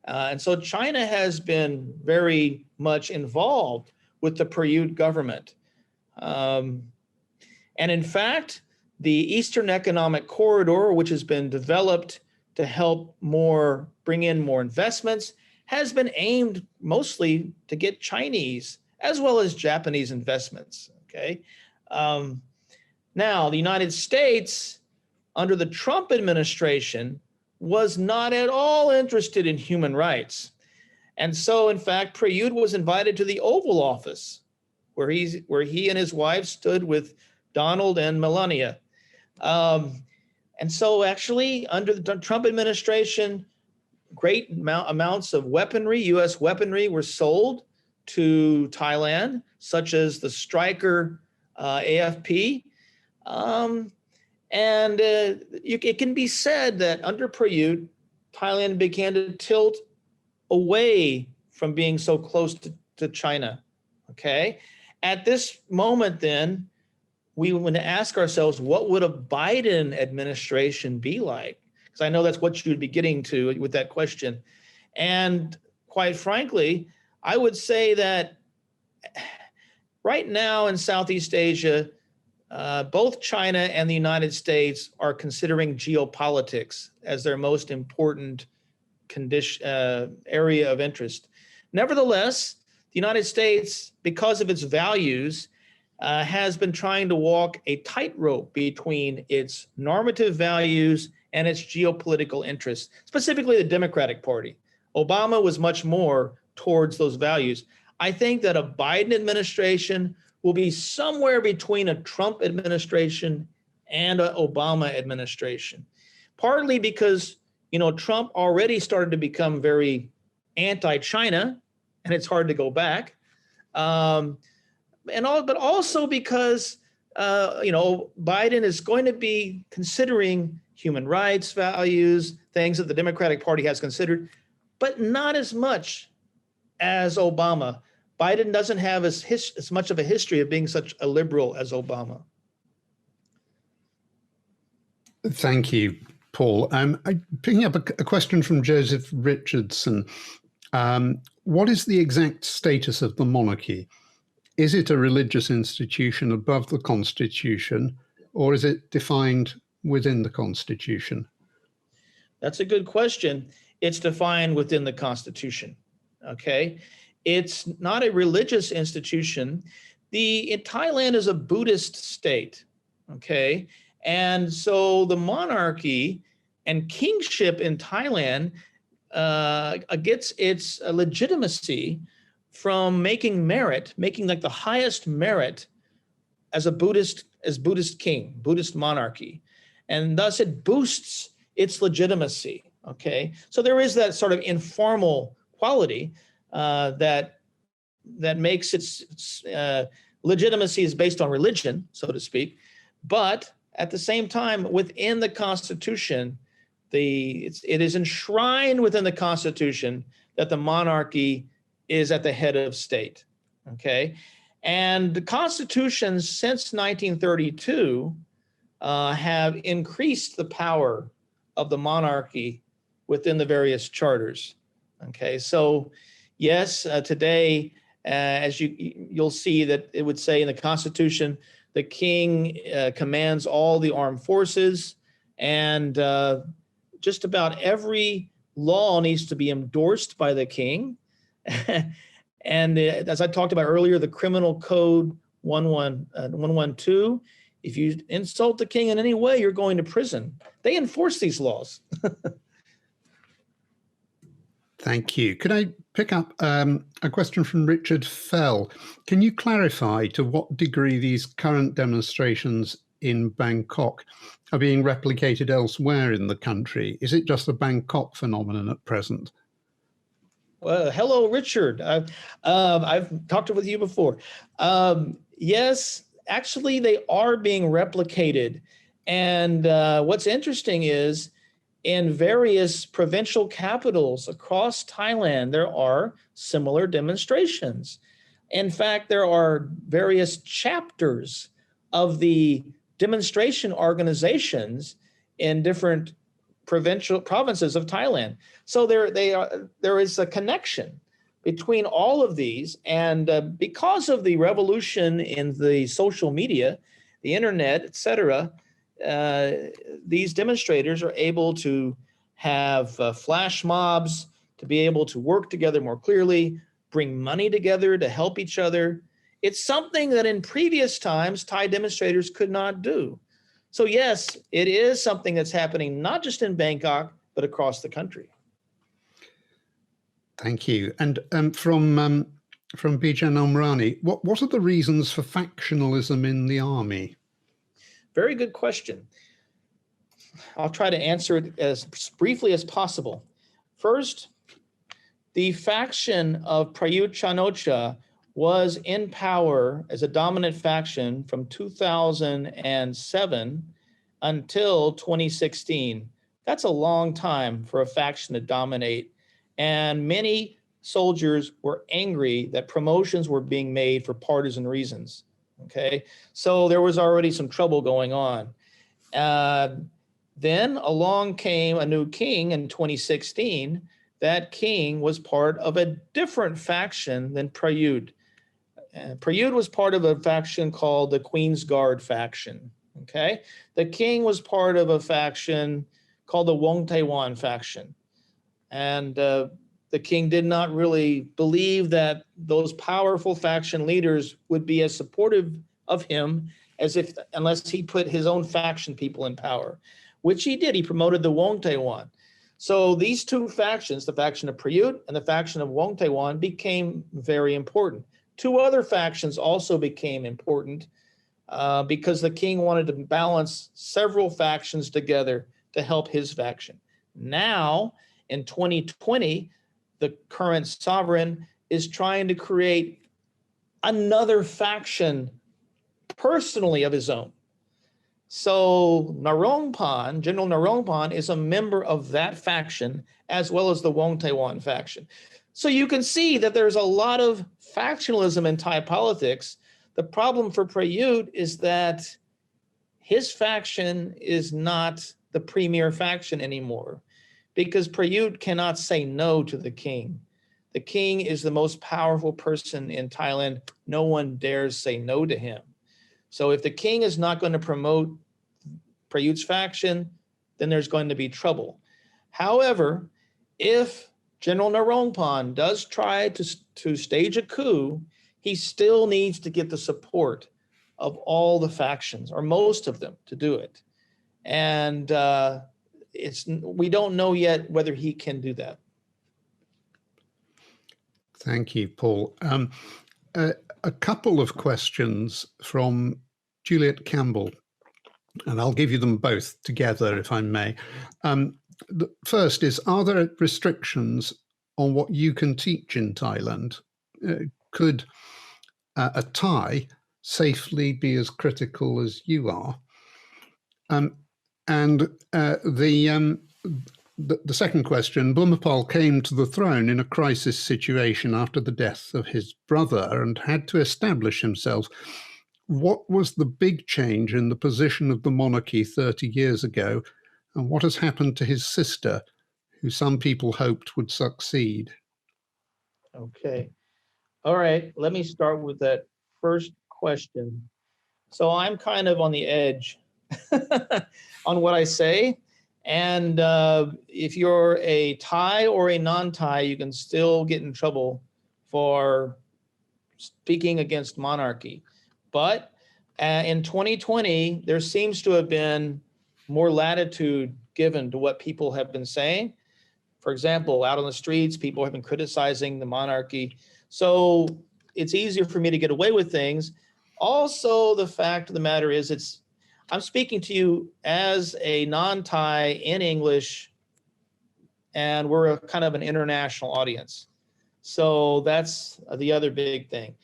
And so China has been very much involved with the Prayut government. And in fact, the Eastern Economic Corridor, which has been developed to help bring in more investments, has been aimed mostly to get Chinese as well as Japanese investments, okay? Now, the United States, under the Trump administration, was not at all interested in human rights. And so, in fact, Prayut was invited to the Oval Office, where he and his wife stood with Donald and Melania. And so actually, under the Trump administration, great amounts of weaponry, US weaponry, were sold to Thailand, such as the Stryker AFP. It can be said that under Prayut, Thailand began to tilt away from being so close to China, okay? At this moment then, we want to ask ourselves, what would a Biden administration be like? Because I know that's what you'd be getting to with that question. And quite frankly, I would say that right now in Southeast Asia, both China and the United States are considering geopolitics as their most important area of interest. Nevertheless, the United States, because of its values, has been trying to walk a tightrope between its normative values and its geopolitical interests, specifically the Democratic Party. Obama was much more towards those values. I think that a Biden administration will be somewhere between a Trump administration and an Obama administration, partly because, Trump already started to become very anti-China, and it's hard to go back. But also because, Biden is going to be considering human rights values, things that the Democratic Party has considered, but not as much as Obama. Biden doesn't have as much of a history of being such a liberal as Obama. Thank you, Paul. Picking up a question from Joseph Richardson. What is the exact status of the monarchy? Is it a religious institution above the Constitution, or is it defined within the Constitution? That's a good question. It's defined within the Constitution, okay? It's not a religious institution. Thailand is a Buddhist state, okay? And so the monarchy and kingship in Thailand gets its legitimacy from making like the highest merit as Buddhist king, Buddhist monarchy. And thus it boosts its legitimacy, okay? So there is that sort of informal quality that makes its legitimacy is based on religion, so to speak. But at the same time, within the Constitution, it is enshrined within the Constitution that the monarchy is at the head of state, okay? And the constitutions since 1932 have increased the power of the monarchy within the various charters, okay? So yes, today, as you'll see that it would say in the Constitution, the king commands all the armed forces, and just about every law needs to be endorsed by the king. And as I talked about earlier, the criminal code 112, if you insult the king in any way, you're going to prison. They enforce these laws. Thank you. Could I pick up a question from Richard Fell? Can you clarify to what degree these current demonstrations in Bangkok are being replicated elsewhere in the country? Is it just a Bangkok phenomenon at present? Well, hello, Richard. I've talked with you before. Yes, actually, they are being replicated. And what's interesting is in various provincial capitals across Thailand, there are similar demonstrations. In fact, there are various chapters of the demonstration organizations in different provinces of Thailand. So there is a connection between all of these. And because of the revolution in the social media, the internet, et cetera, these demonstrators are able to have flash mobs, to be able to work together more clearly, bring money together to help each other. It's something that in previous times, Thai demonstrators could not do. So yes, it is something that's happening not just in Bangkok, but across the country. Thank you. And from Bijan Omrani, what are the reasons for factionalism in the army? Very good question. I'll try to answer it as briefly as possible. First, the faction of Prayut Chan-o-cha was in power as a dominant faction from 2007 until 2016. That's a long time for a faction to dominate. And many soldiers were angry that promotions were being made for partisan reasons. Okay, so there was already some trouble going on. Then along came a new king in 2016. That king was part of a different faction than Prayut. Prayut was part of a faction called the Queen's Guard faction. Okay, the king was part of a faction called the Wong Tae-wan faction. And the king did not really believe that those powerful faction leaders would be as supportive of him unless he put his own faction people in power, which he did. He promoted the Wong Tae-wan. So these two factions, the faction of Prayut and the faction of Wong Tae-wan, became very important. Two other factions also became important because the king wanted to balance several factions together to help his faction. Now, in 2020, the current sovereign is trying to create another faction personally of his own. So Narongpan, General Narongpan, is a member of that faction as well as the Wong Taiwan faction. So you can see that there's a lot of factionalism in Thai politics. The problem for Prayut is that his faction is not the premier faction anymore, because Prayut cannot say no to the king. The king is the most powerful person in Thailand. No one dares say no to him. So if the king is not going to promote Prayut's faction, then there's going to be trouble. However, if General Narongpan does try to stage a coup, he still needs to get the support of all the factions, or most of them, to do it. And we don't know yet whether he can do that. Thank you, Paul. A couple of questions from Juliet Campbell, and I'll give you them both together, if I may. The first is, are there restrictions on what you can teach in Thailand? Could a Thai safely be as critical as you are? And the second question, Bhumipol came to the throne in a crisis situation after the death of his brother and had to establish himself. What was the big change in the position of the monarchy 30 years ago, and what has happened to his sister, who some people hoped would succeed? Okay. All right. Let me start with that first question. So I'm kind of on the edge on what I say. And if you're a Thai or a non-Thai, you can still get in trouble for speaking against monarchy. But in 2020, there seems to have been more latitude given to what people have been saying. For example, out on the streets, people have been criticizing the monarchy. So it's easier for me to get away with things. Also, the fact of the matter is, I'm speaking to you as a non-Thai in English, and we're a kind of an international audience. So that's the other big thing.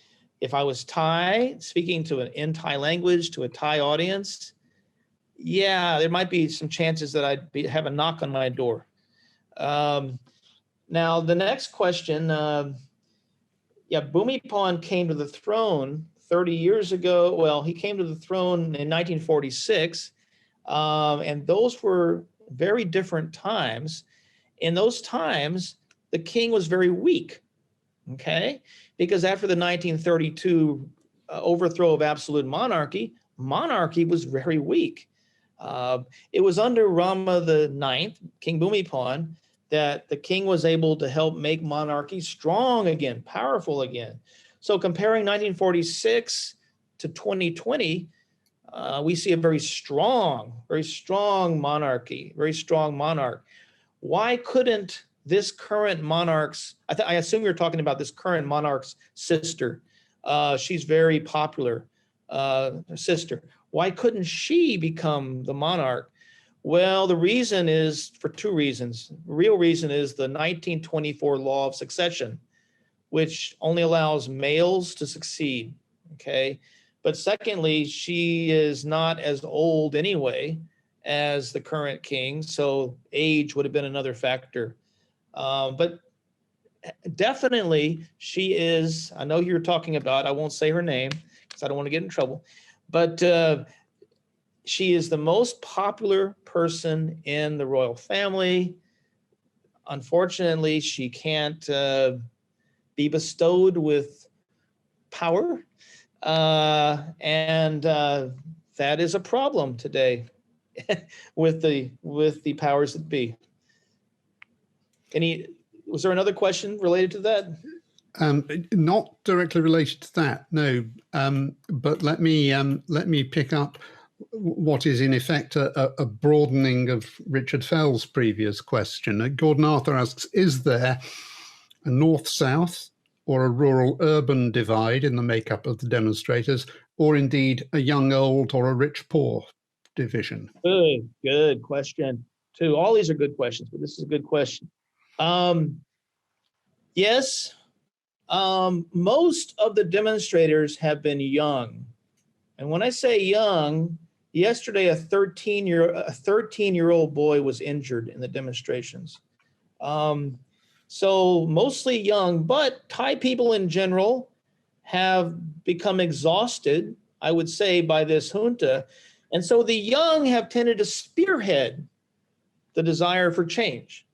If I was Thai, speaking in Thai language to a Thai audience, yeah, there might be some chances that I'd have a knock on my door. Now, the next question, Bhumipol came to the throne 30 years ago. Well, he came to the throne in 1946, and those were very different times. In those times, the king was very weak, okay? Because after the 1932 overthrow of absolute monarchy was very weak. It was under Rama IX, King Bhumipol, that the king was able to help make monarchy strong again, powerful again. So comparing 1946 to 2020, we see a very strong monarchy, very strong monarch. Why couldn't this current monarch's, I assume you're talking about this current monarch's sister. She's very popular, sister. Why couldn't she become the monarch? Well, the reason is for two reasons. The real reason is the 1924 law of succession, which only allows males to succeed, okay? But secondly, she is not as old anyway as the current king, so age would have been another factor. But definitely she is, I know you're talking about, I won't say her name because I don't want to get in trouble, but she is the most popular person in the royal family. Unfortunately, she can't be bestowed with power, and that is a problem today with the powers that be. Was there another question related to that? Not directly related to that, no. But let me pick up what is in effect a broadening of Richard Fell's previous question. Gordon Arthur asks, is there a north-south or a rural-urban divide in the makeup of the demonstrators, or indeed a young-old or a rich-poor division? Good question, too. All these are good questions, but this is a good question. Yes, most of the demonstrators have been young. And when I say young, Yesterday, a 13-year-old boy was injured in the demonstrations. So mostly young, but Thai people in general have become exhausted, I would say, by this junta. And so the young have tended to spearhead the desire for change.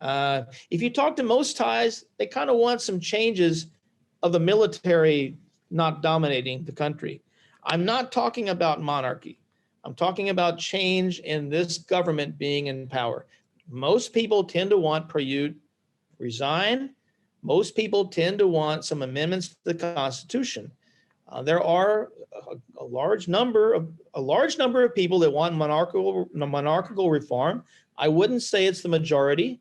If you talk to most Thais, they kind of want some changes of the military not dominating the country. I'm not talking about monarchy. I'm talking about change in this government being in power. Most people tend to want Prayut resign. Most people tend to want some amendments to the Constitution. There are a large number of people that want monarchical reform. I wouldn't say it's the majority,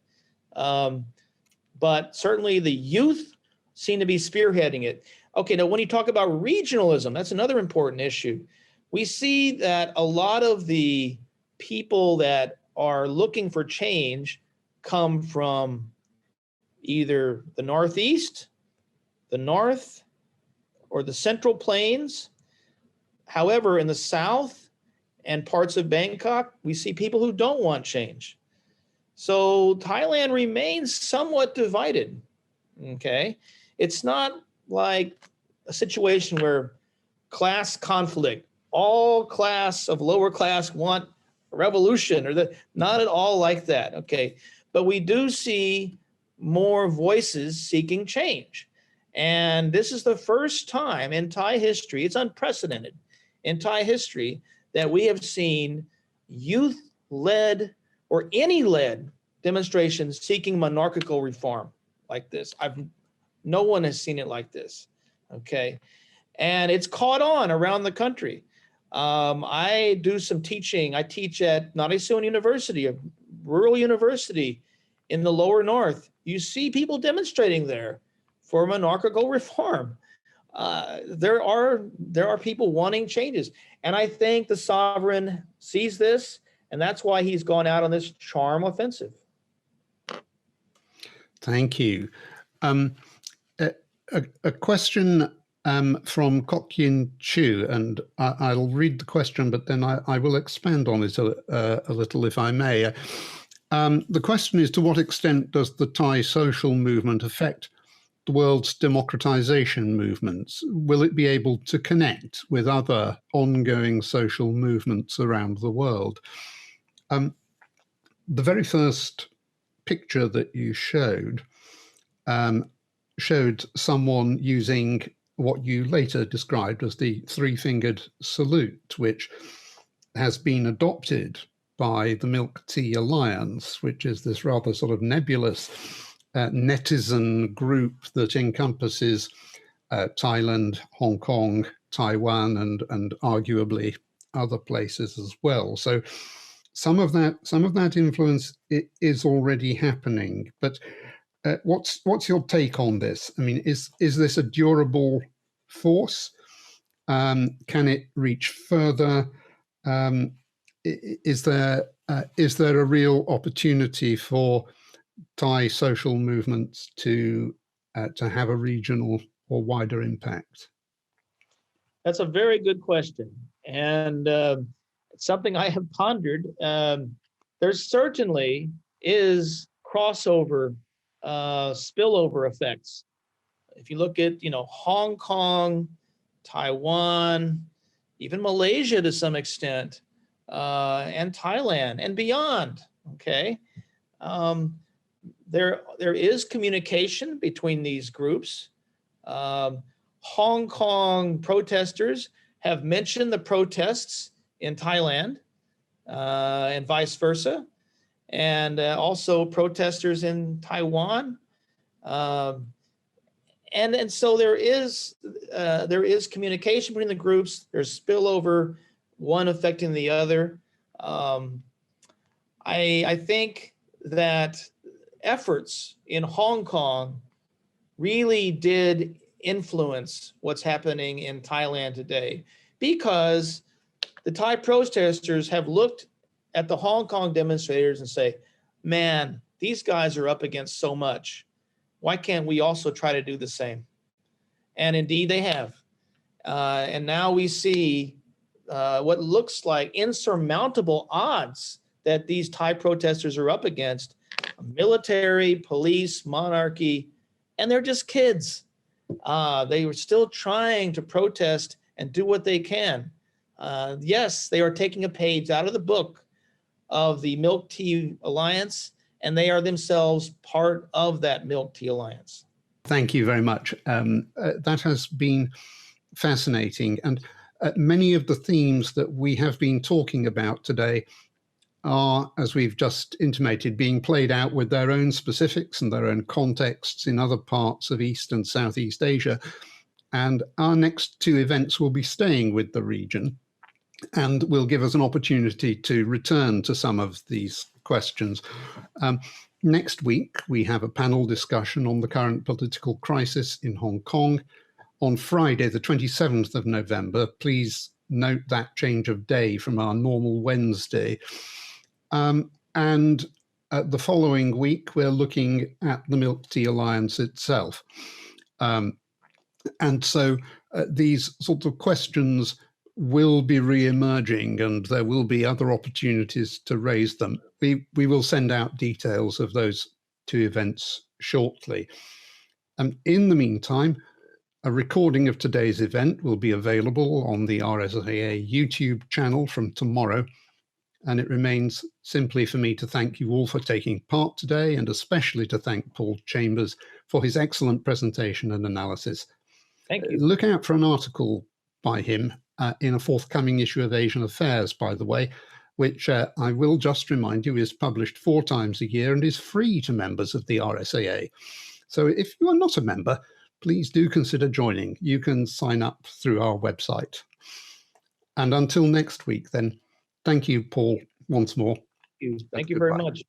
but certainly the youth seem to be spearheading it. Okay, now when you talk about regionalism, that's another important issue. We see that a lot of the people that are looking for change come from either the Northeast, the North, or the Central Plains. However, in the South and parts of Bangkok, we see people who don't want change. So Thailand remains somewhat divided, okay? It's not like a situation where class conflict, all class of lower class want a revolution, or not at all like that, okay? But we do see more voices seeking change. And this is the first time in Thai history, it's unprecedented in Thai history, that we have seen youth-led or any led demonstrations seeking monarchical reform like this. No one has seen it like this, okay? And it's caught on around the country. I do some teaching. I teach at Naresuan University, a rural university in the lower north. You see people demonstrating there for monarchical reform. There are people wanting changes. And I think the sovereign sees this, and that's why he's gone out on this charm offensive. Thank you. A question from Kok Yin Chu, and I'll read the question, but then I will expand on it a little, if I may. The question is, to what extent does the Thai social movement affect the world's democratization movements? Will it be able to connect with other ongoing social movements around the world? The very first picture that you showed someone using what you later described as the three-fingered salute, which has been adopted by the Milk Tea Alliance, which is this rather sort of nebulous netizen group that encompasses Thailand, Hong Kong, Taiwan, and arguably other places as well. So some of that influence is already happening. But what's your take on this? I mean, is this a durable force? Can it reach further? Is there a real opportunity for Thai social movements to have a regional or wider impact? That's a very good question, and it's something I have pondered. There certainly is crossover, spillover effects. If you look at, Hong Kong, Taiwan, even Malaysia to some extent, and Thailand and beyond, okay? There is communication between these groups. Hong Kong protesters have mentioned the protests in Thailand, and vice versa, and also protesters in Taiwan. And so there is communication between the groups. There's spillover, one affecting the other. I think that efforts in Hong Kong really did influence what's happening in Thailand today, because the Thai protesters have looked at the Hong Kong demonstrators and say, man, these guys are up against so much. Why can't we also try to do the same? And indeed they have. And now we see what looks like insurmountable odds that these Thai protesters are up against: military, police, monarchy, and they're just kids. They were still trying to protest and do what they can. Yes, they are taking a page out of the book of the Milk Tea Alliance, and they are themselves part of that Milk Tea Alliance. Thank you very much. That has been fascinating. And many of the themes that we have been talking about today are, as we've just intimated, being played out with their own specifics and their own contexts in other parts of East and Southeast Asia. And our next two events will be staying with the region and will give us an opportunity to return to some of these questions. Next week, we have a panel discussion on the current political crisis in Hong Kong. On Friday, the 27th of November, please note that change of day from our normal Wednesday. And the following week, we're looking at the Milk Tea Alliance itself. And so these sorts of questions will be re-emerging, and there will be other opportunities to raise them. We will send out details of those two events shortly. In the meantime, a recording of today's event will be available on the RSIA YouTube channel from tomorrow. And it remains simply for me to thank you all for taking part today, and especially to thank Paul Chambers for his excellent presentation and analysis. Thank you. Look out for an article by him in a forthcoming issue of Asian Affairs, by the way, which I will just remind you is published 4 times a year and is free to members of the RSAA. So if you are not a member, please do consider joining. You can sign up through our website. And until next week, then, thank you, Paul, once more. Thank you very much.